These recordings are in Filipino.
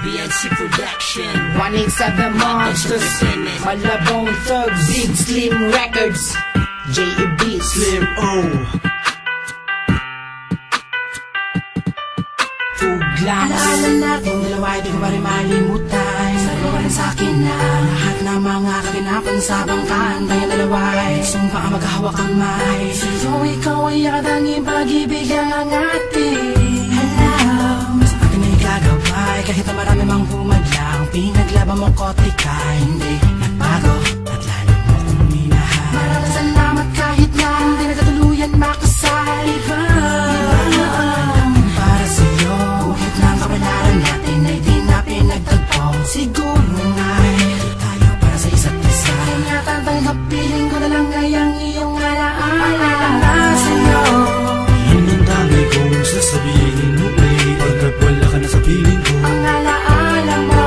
BNC Production 187 Monsters, Malabong Thugs, Big Slim Records, J.E.B. Slim O Tuglang. Alaala natin dalawa ay di ko pa rin malimutan. Saluhan sa'kin na lahat ng mga kaganapan sa bangkaan. Tayong dalawa ay sumpa ang maghahawak ang may. Sa'yo ikaw ay akatanging pag-ibig ang ating alam. Sa atin ay gagaway kahit na marami mang humadlang. Pinaglaban mo ko di ka hindi nagbago at lalo mo kong minahal. Maraming salamat kahit na hindi nagkatuluyan makasal. Iba para sa'yo, buhit ng kapalaran natin ay di na pinagtagpo. Siguro nga'y tayo para sa isa't isa. Kaya tatanggap, piling ko na lang ay ang iyong alaala na sa'yo. Yan ang dami kong sasabihin mo, babe, pagkat wala ka na sa piling ko. Ang alaala mo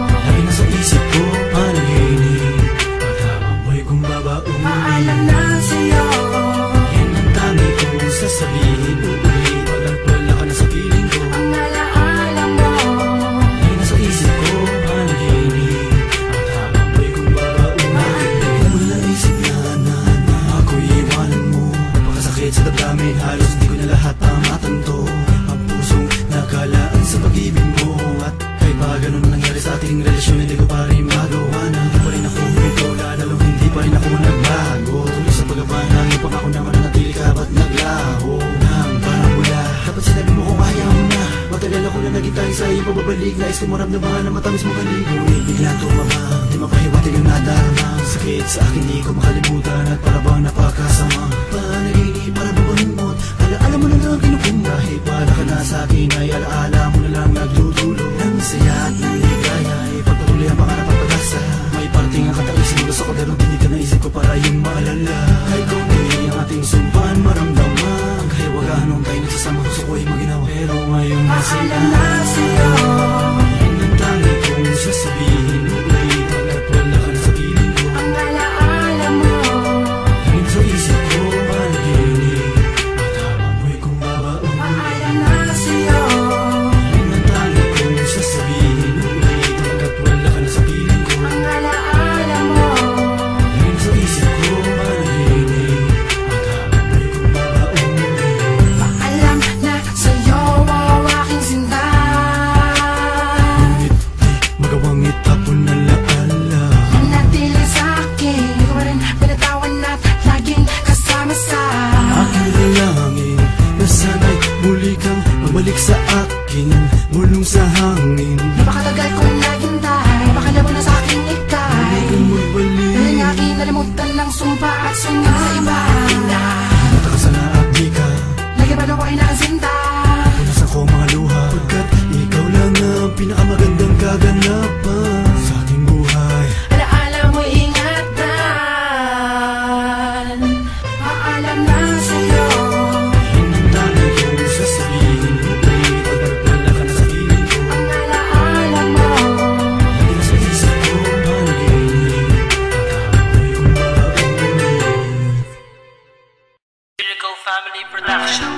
lagi na sa isip ko, panaginip paghabang mo'y kumbabaon. maalam na sa'yo. Yan ang dami kong sasabihin mo, babe, pagkat wala ka na sa piling ko. Ang alaala mo Lagi na sa isip ko, panaginip paghabang mo'y kumbabaon. Hindi mo na isip na ako'y iwanan mo. Napakasakit sa damdamin, halos di ko na lahat matanto. Ang pusong nakalaan sa pag-ibig mo. At kahit ba ganun nangyari sa ating relasyon, hindi ko pa rin magawa na. Hindi pa rin ako ikaw, lalo hindi pa rin ako nagbago. Tuloy sa pag-abanang, yung pangako na mananatili ka ba't naglaho ng parang mula. Dapat sinabi mo kung ayaw mo na. Matagal ako na naging tayo sa iyong pababalik. Nais ko maramdaman na matamis mo kalig. Ngunit biglang tumama, di mapahiwatig ang nadarama. Sakit sa akin di ko makalimutan at para bang napakasama. Panaginip para bumangimot, alaala mo na lang kinukum. Dahil para ka na sa akin ay alaala mo na lang nagdudulog. Ng saya at ng ligaya ay pagpatuloy ang pangarap at pag-asa. May parting ang kataisin gusto ko pero di ka naisip ko para yung maalala. Kahit konti ang ating sumpaan maramdaman. Kahit wag anong tayo nagsasama gusto ko ay maginawa. Pero ngayon maalam na sa'yo. yan ang dami kong sasabihin mo, babe, pagkat wala ka na sa piling ko. Ang alaala mo Laging sa isip ko, panaginip at habang mo'y kumbabaon. maalam na sa'yo. Yan ang dami kong sasabihin mo, babe, pagkat wala ka na sa piling ko. Ang alaala mo Laging sa isip ko, panaginip at habang mo'y kumbabaon. maalam na sa'yo ang aking sinta. Ngunit di magawang itapon na laala. Nanatili sa'kin, ikaw pa rin pinatawan at laging kasama sa Aking dalangin na sana'y muli kang magbalik sa akin, mulong sa hangin. napakatagal kong naghintay. Makalabo na sa'king ikay. Kung magbalik Daling aking nalimutan ng sumpa at sungit sa iba. Matakasan na at di ka Lagi ba ako ay nakasinta? punasan ko mga luha. Pagkat ikaw lang ang pinakamagandang kaganapan sa aking buhay. Alaala mo ingatan. Maalam na sa'yo. Yan ang dami kong sasabihin mo, babe, pagkat wala ka na sa piling ko. Ang alaala mo Lagi na sa isip ko, panaginip at habang mo'y kumbabaon. Lyrical Family Production.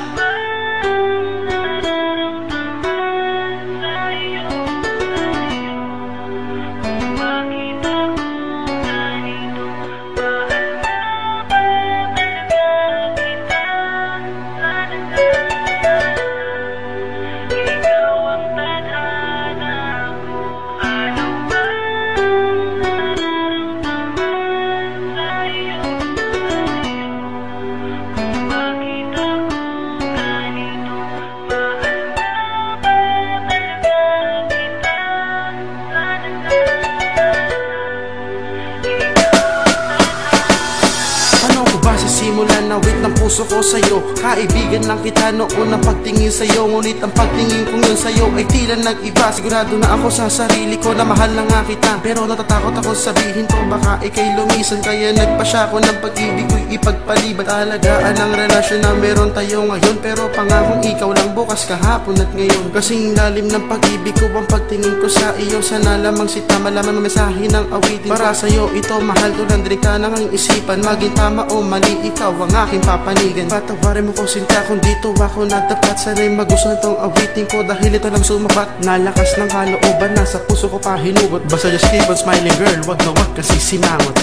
Ano ko ba sa simulan na wait ng puso ko sa'yo? Kaibigan lang kita noon ang pagtingin sa'yo. Ngunit ang pagtingin kong yun sa'yo ay tila nag-iba. Sigurado na ako sa sarili ko na mahal na nga kita. Pero natatakot ako sabihin to, baka ikay lumisan. Kaya nagpasya ko ng pag-ibig ko'y ipagpaliban. Alagaan ang relasyon na meron tayo ngayon. Pero pangakong ikaw lang bukas, kahapon at ngayon. Kasing lalim ng pag-ibig ko ang pagtingin ko sa iyo. Sana lamang sita malaman ang mensahe ng awitin. Para sa'yo ito mahal, tulandrin ka nang ang isipan. Maging tama o mali, ikaw ang aking papanigan. Patawarin mo ko sinta kung dito ako natapat. Sana'y magustuhan itong awitin ko dahil ito lang sumapat. Nalakas ng kalooban, nasa puso ko pa hinugot. Basta just keep on smiling girl, wag na wag kasi simangot.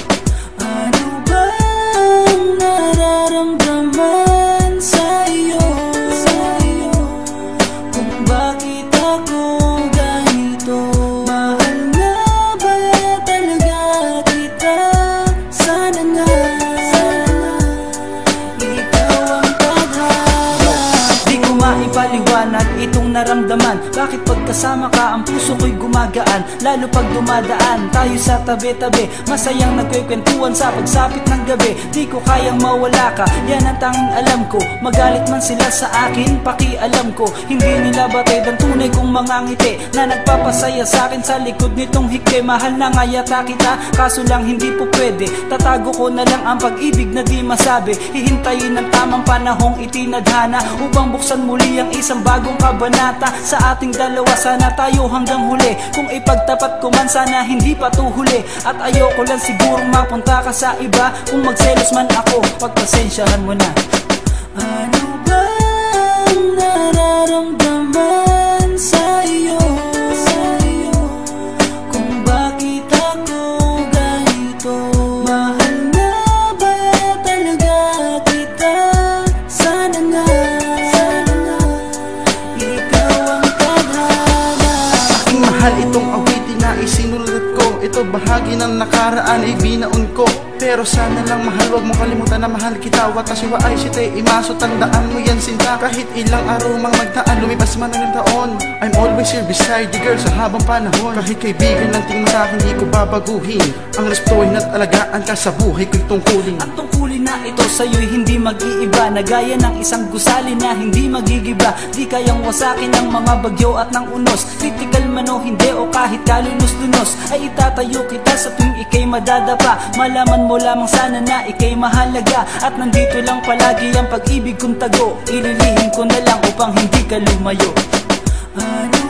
Ano ba ang nararamdaman sa'yo? Kung bakit ako ganito? Mahal na ba talaga kita? Sana nga ikaw ang tadhana. Di ko maipaliwanag itong naramdaman. Bakit pagkasama ka ang puso ko'y gumagaan? Lalo pag dumadaan tayo sa tabi-tabi, masayang nagkwekwentuhan sa pagsapit ng gabi. Di ko kayang mawala ka, yan ang tanging alam ko. Magalit man sila sa akin, pakialam ko. Hindi nila batid ang tunay kong mga ngiti na nagpapasaya sa akin sa likod nitong hikti. Mahal na nga yata kita, kaso lang hindi po pwede. Tatago ko na lang ang pag-ibig na di masabi. Hihintayin ng tamang panahong itinadhana upang buksan muli ang isang bagong kabanata sa ating dalawa. Sana tayo hanggang huli. Kung ipagtapat ko man, sana hindi pa to huli. At ayoko lang sigurong mapunta ka sa iba. Kung magselos man ako, pagpasensyahan mo na. Ano ba ang nararamdaman sa'yo? Kung bakit ako ganito? Mahal na ba talaga kita? Sana nga ikaw ang tadhana. Aking mahal itong awitin na isinulat ko. Ito bahagi ng nakaraan ay binaon ko. Pero sana lang mahal, wag mo kalimutan na mahal kita. Watashiwa ay site, imaso, tandaan mo yan sinta. Kahit ilang araw mang magdaan, lumipas man ng taon, I'm always here beside you girl sa habang panahon. Kahit kaibigan lang tingin mo sa akin, di ko babaguhin. Ang respetuhin at alagaan ka sa buhay ko'y tungkulin. At tungkulin na ito sa'yo'y hindi mag-iiba, na gaya ng isang gusali na hindi magigiba. Di kayang wasakin ng mga bagyo at ng unos. Critical man o hindi o kahit kalunos-lunos, ay itatayo kita sa tuwing ikay madadapa. Malaman mo lamang sana na ikay mahalaga, at nandito lang palagi ang pag-ibig kong tago. Ililihim ko na lang upang hindi ka lumayo. Ano